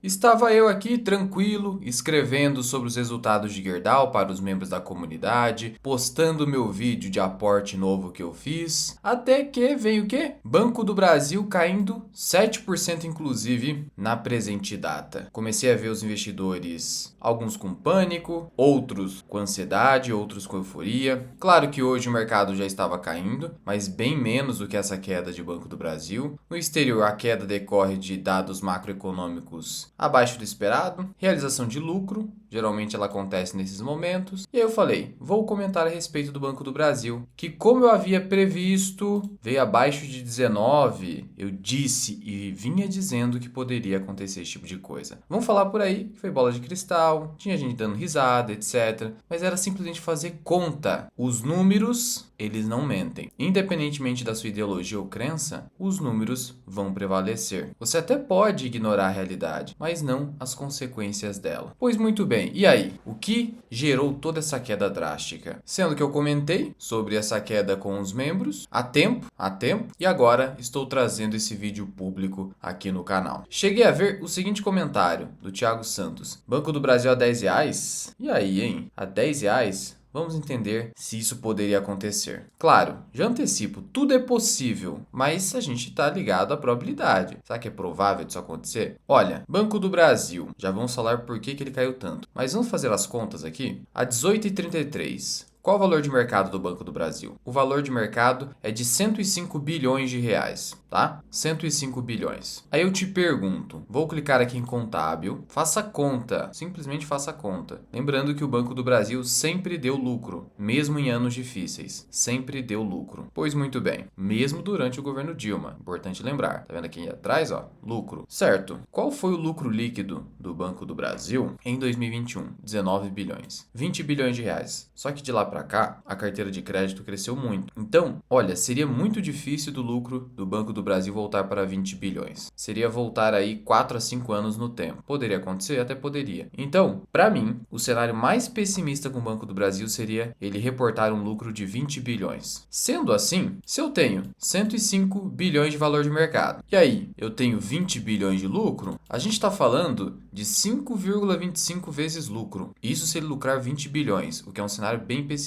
Estava eu aqui tranquilo, escrevendo sobre os resultados de Gerdau para os membros da comunidade, postando meu vídeo de aporte novo que eu fiz, até que veio o quê? Banco do Brasil caindo 7% inclusive na presente data. Comecei a ver os investidores, alguns com pânico, outros com ansiedade, outros com euforia. Claro que hoje o mercado já estava caindo, mas bem menos do que essa queda de Banco do Brasil. No exterior, a queda decorre de dados macroeconômicos abaixo do esperado, realização de lucro, geralmente ela acontece nesses momentos. E aí eu falei, vou comentar a respeito do Banco do Brasil, que como eu havia previsto, veio abaixo de 19, eu disse e vinha dizendo que poderia acontecer esse tipo de coisa. Vamos falar por aí que foi bola de cristal, tinha gente dando risada, etc. Mas era simplesmente fazer conta. Os números, eles não mentem. Independentemente da sua ideologia ou crença, os números vão prevalecer. Você até pode ignorar a realidade, mas não as consequências dela. Pois muito bem, e aí? O que gerou toda essa queda drástica? Sendo que eu comentei sobre essa queda com os membros há tempo, e agora estou trazendo esse vídeo público aqui no canal. Cheguei a ver o seguinte comentário do Thiago Santos. Banco do Brasil a R$ 10? E aí, hein? A R$ 10? Vamos entender se isso poderia acontecer. Claro, já antecipo, tudo é possível, mas a gente está ligado à probabilidade. Será que é provável disso acontecer? Olha, Banco do Brasil, já vamos falar por que ele caiu tanto. Mas vamos fazer as contas aqui? A 18,33. Qual o valor de mercado do Banco do Brasil? O valor de mercado é de 105 bilhões de reais, tá? 105 bilhões. Aí eu te pergunto, vou clicar aqui em contábil, faça conta, simplesmente faça conta. Lembrando que o Banco do Brasil sempre deu lucro, mesmo em anos difíceis, sempre deu lucro. Pois muito bem, mesmo durante o governo Dilma, importante lembrar, tá vendo aqui atrás, ó, lucro. Certo, qual foi o lucro líquido do Banco do Brasil em 2021? 19 bilhões, 20 bilhões de reais. Só que de lá para cá, a carteira de crédito cresceu muito. Então, olha, seria muito difícil do lucro do Banco do Brasil voltar para 20 bilhões. Seria voltar aí 4 a 5 anos no tempo. Poderia acontecer? Até poderia. Então, para mim, o cenário mais pessimista com o Banco do Brasil seria ele reportar um lucro de 20 bilhões. Sendo assim, se eu tenho 105 bilhões de valor de mercado, e aí eu tenho 20 bilhões de lucro, a gente está falando de 5,25 vezes lucro. Isso se ele lucrar 20 bilhões, o que é um cenário bem pessimista.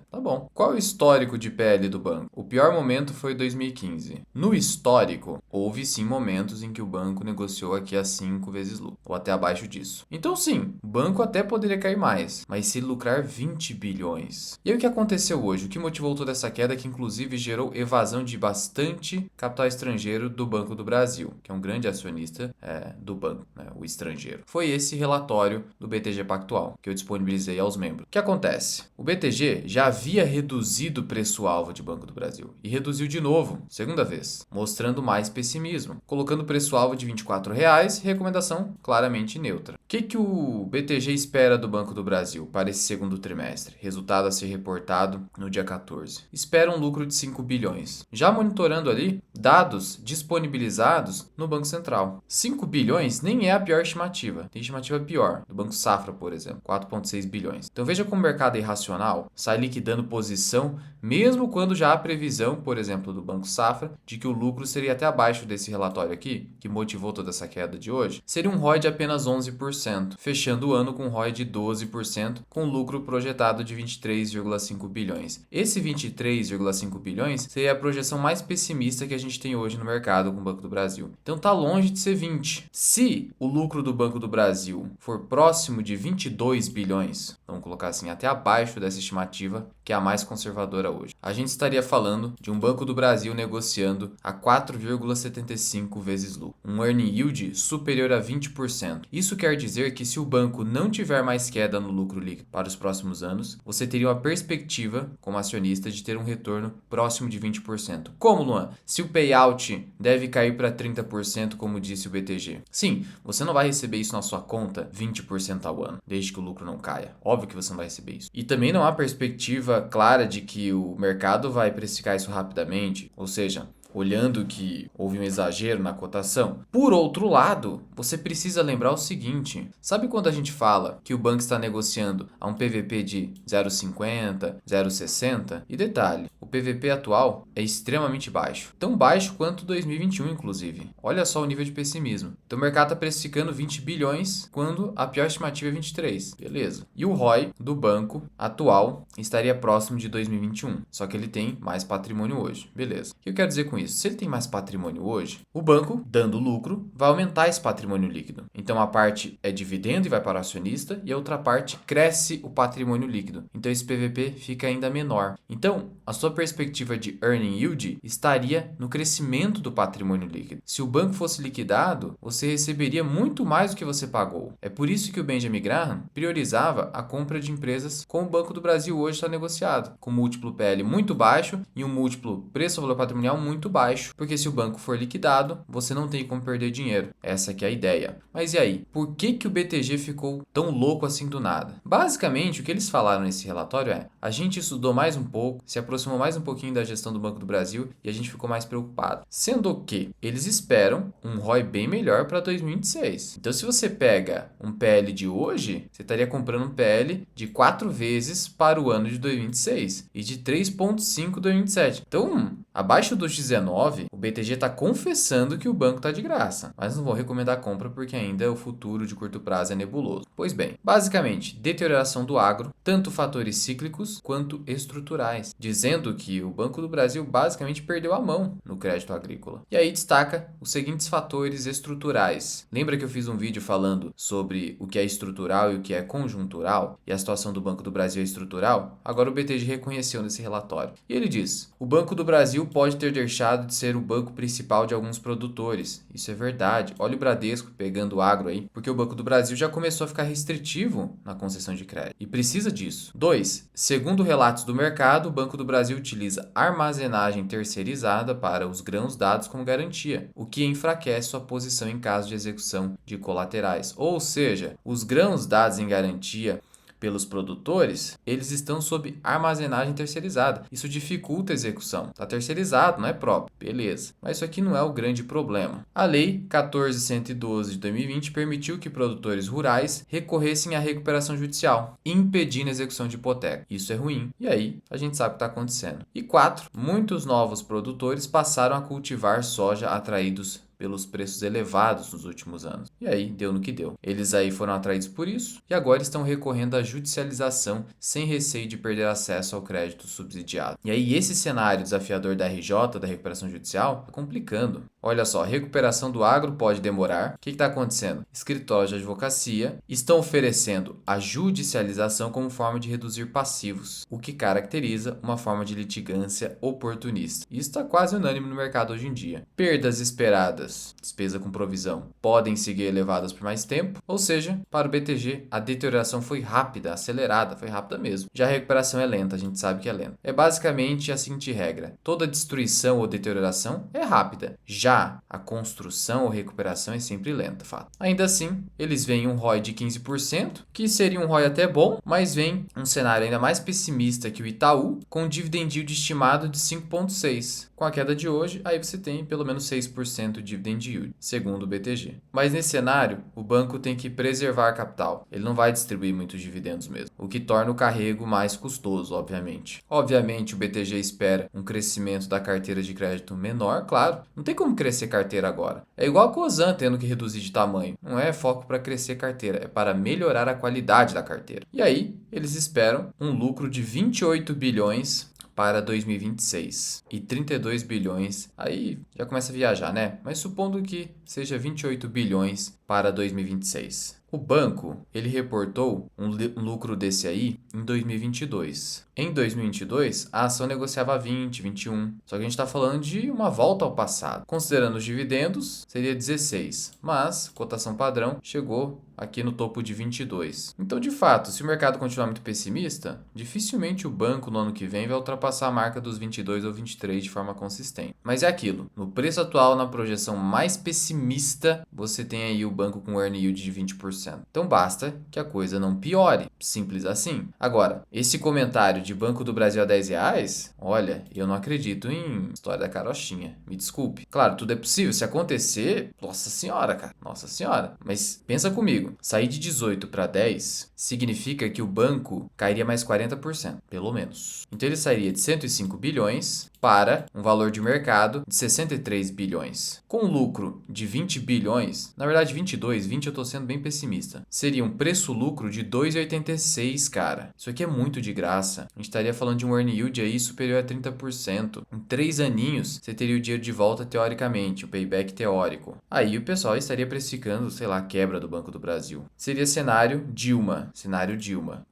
Tá bom. Qual é o histórico de PL do banco? O pior momento foi 2015. No histórico, houve sim momentos em que o banco negociou aqui a 5 vezes lucro, ou até abaixo disso. Então sim, o banco até poderia cair mais, mas se lucrar 20 bilhões. E aí o que aconteceu hoje? O que motivou toda essa queda que inclusive gerou evasão de bastante capital estrangeiro do Banco do Brasil, que é um grande acionista do banco, né, o estrangeiro. Foi esse relatório do BTG Pactual que eu disponibilizei aos membros. O que acontece? O BTG já havia reduzido o preço-alvo de Banco do Brasil e reduziu de novo, segunda vez, mostrando mais pessimismo, colocando o preço-alvo de R$ 24,00 e recomendação claramente neutra. O que o BTG espera do Banco do Brasil para esse segundo trimestre? Resultado a ser reportado no dia 14. Espera um lucro de 5 bilhões, já monitorando ali dados disponibilizados no Banco Central. 5 bilhões nem é a pior estimativa, tem estimativa pior, do Banco Safra, por exemplo, 4,6 bilhões. Então veja como o mercado é irracional, sai liquidando posição, mesmo quando já há previsão, por exemplo, do Banco Safra, de que o lucro seria até abaixo desse relatório aqui, que motivou toda essa queda de hoje, seria um ROI de apenas 11%, fechando o ano com um ROI de 12%, com lucro projetado de 23,5 bilhões. Esse 23,5 bilhões seria a projeção mais pessimista que a gente tem hoje no mercado com o Banco do Brasil. Então tá longe de ser 20. Se o lucro do Banco do Brasil for próximo de 22 bilhões, vamos colocar assim, até abaixo dessa estimativa, que é a mais conservadora hoje, a gente estaria falando de um Banco do Brasil negociando a 4,75 vezes lucro, um earning yield superior a 20%. Isso quer dizer que se o banco não tiver mais queda no lucro líquido para os próximos anos, você teria uma perspectiva, como acionista, de ter um retorno próximo de 20%. Como, Luan? Se o payout deve cair para 30%, como disse o BTG. Sim, você não vai receber isso na sua conta 20% ao ano, desde que o lucro não caia. Óbvio que você não vai receber isso. E também não há perspectiva clara de que o mercado vai precificar isso rapidamente, ou seja, olhando que houve um exagero na cotação. Por outro lado, você precisa lembrar o seguinte: sabe quando a gente fala que o banco está negociando a um PVP de 0,50, 0,60? E detalhe, o PVP atual é extremamente baixo, tão baixo quanto 2021, inclusive. Olha só o nível de pessimismo. Então o mercado está precificando 20 bilhões quando a pior estimativa é 23. Beleza. E o ROI do banco atual estaria próximo de 2021, só que ele tem mais patrimônio hoje. Beleza. O que eu quero dizer com isso? Se ele tem mais patrimônio hoje, o banco, dando lucro, vai aumentar esse patrimônio líquido. Então a parte é dividendo e vai para o acionista, e a outra parte cresce o patrimônio líquido. Então esse PVP fica ainda menor. Então, a sua perspectiva de earning yield estaria no crescimento do patrimônio líquido. Se o banco fosse liquidado, você receberia muito mais do que você pagou. É por isso que o Benjamin Graham priorizava a compra de empresas como o Banco do Brasil hoje está negociado, com múltiplo PL muito baixo e um múltiplo preço-valor patrimonial muito baixo, porque se o banco for liquidado, você não tem como perder dinheiro. Essa que é a ideia. Mas e aí? Por que o BTG ficou tão louco assim do nada? Basicamente, o que eles falaram nesse relatório é: a gente estudou mais um pouco, se aproximou mais um pouquinho da gestão do Banco do Brasil e a gente ficou mais preocupado. Sendo que eles esperam um ROI bem melhor para 2026. Então, se você pega um PL de hoje, você estaria comprando um PL de 4 vezes para o ano de 2026 e de 3,5 em 2027. Então, abaixo dos 19, o BTG está confessando que o banco está de graça, mas não vou recomendar a compra porque ainda o futuro de curto prazo é nebuloso. Pois bem, basicamente, deterioração do agro, tanto fatores cíclicos quanto estruturais, dizendo que o Banco do Brasil basicamente perdeu a mão no crédito agrícola. E aí destaca os seguintes fatores estruturais. Lembra que eu fiz um vídeo falando sobre o que é estrutural e o que é conjuntural? E a situação do Banco do Brasil é estrutural? Agora o BTG reconheceu nesse relatório. E ele diz: o Banco do Brasil pode ter deixado de ser o banco principal de alguns produtores. Isso é verdade. Olha o Bradesco pegando o agro aí, porque o Banco do Brasil já começou a ficar restritivo na concessão de crédito. E precisa disso. 2. Segundo relatos do mercado, o Banco do Brasil utiliza armazenagem terceirizada para os grãos dados como garantia, o que enfraquece sua posição em caso de execução de colaterais. Ou seja, os grãos dados em garantia pelos produtores, eles estão sob armazenagem terceirizada. Isso dificulta a execução. Está terceirizado, não é próprio. Beleza. Mas isso aqui não é o grande problema. A Lei 14.112 de 2020 permitiu que produtores rurais recorressem à recuperação judicial, impedindo a execução de hipoteca. Isso é ruim. E aí, a gente sabe o que está acontecendo. E 4. Muitos novos produtores passaram a cultivar soja atraídos pelos preços elevados nos últimos anos. E aí, deu no que deu. Eles aí foram atraídos por isso e agora estão recorrendo à judicialização sem receio de perder acesso ao crédito subsidiado. E aí, esse cenário desafiador da RJ, da recuperação judicial, está complicando. Olha só, a recuperação do agro pode demorar. O que está acontecendo? Escritórios de advocacia estão oferecendo a judicialização como forma de reduzir passivos, o que caracteriza uma forma de litigância oportunista. Isso está quase unânime no mercado hoje em dia. Perdas esperadas, despesa com provisão, podem seguir elevadas por mais tempo, ou seja, para o BTG, a deterioração foi rápida, acelerada, foi rápida mesmo. Já a recuperação é lenta, a gente sabe que é lenta. É basicamente a seguinte regra: toda destruição ou deterioração é rápida. Já a construção ou recuperação é sempre lenta, fato. Ainda assim, eles veem um ROI de 15%, que seria um ROI até bom, mas vem um cenário ainda mais pessimista que o Itaú, com um dividend yield estimado de 5,6%. Com a queda de hoje, aí você tem pelo menos 6% de dividend yield, segundo o BTG. Mas nesse cenário, o banco tem que preservar capital. Ele não vai distribuir muitos dividendos mesmo, o que torna o carrego mais custoso, obviamente. Obviamente, o BTG espera um crescimento da carteira de crédito menor, claro. Não tem como crescer carteira agora. É igual a Cosan tendo que reduzir de tamanho. Não é foco para crescer carteira, é para melhorar a qualidade da carteira. E aí, eles esperam um lucro de 28 bilhões para 2026 e 32 bilhões, aí já começa a viajar, né? Mas supondo que seja 28 bilhões para 2026. O banco, ele reportou um lucro desse aí em 2022. Em 2022, a ação negociava 20, 21. Só que a gente está falando de uma volta ao passado. Considerando os dividendos, seria 16. Mas, cotação padrão, chegou aqui no topo de 22. Então, de fato, se o mercado continuar muito pessimista, dificilmente o banco no ano que vem vai ultrapassar a marca dos 22 ou 23 de forma consistente. Mas é aquilo. No preço atual, na projeção mais pessimista, você tem aí o banco com earn yield de 20%. Então basta que a coisa não piore, simples assim. Agora, esse comentário de Banco do Brasil a R$ 10, olha, eu não acredito em história da carochinha, me desculpe. Claro, tudo é possível, se acontecer, nossa senhora, cara, nossa senhora. Mas pensa comigo, sair de 18 para 10 significa que o banco cairia mais 40%, pelo menos. Então ele sairia de 105 bilhões para um valor de mercado de 63 bilhões. Com um lucro de 20 bilhões, na verdade 22, 20 eu tô sendo bem pessimista, seria um preço-lucro de 2,86, cara. Isso aqui é muito de graça. A gente estaria falando de um earn yield aí superior a 30%. Em 3 aninhos, você teria o dinheiro de volta teoricamente, o payback teórico. Aí o pessoal estaria precificando, sei lá, a quebra do Banco do Brasil. Seria cenário Dilma.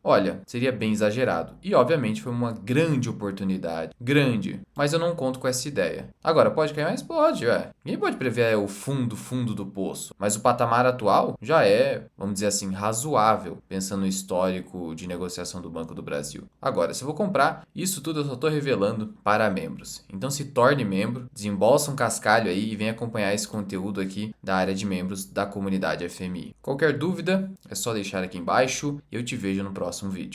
Olha, seria bem exagerado. E obviamente foi uma grande oportunidade. Grande. Mas eu não conto com essa ideia. Agora, pode cair mais? Pode, Ninguém pode prever o fundo do poço. Mas o patamar atual já é, vamos dizer assim, razoável, pensando no histórico de negociação do Banco do Brasil. Agora, se eu vou comprar, isso tudo eu só estou revelando para membros. Então se torne membro, desembolsa um cascalho aí e vem acompanhar esse conteúdo aqui da área de membros da comunidade FMI. Qualquer dúvida, é só deixar aqui embaixo e eu te vejo no próximo vídeo.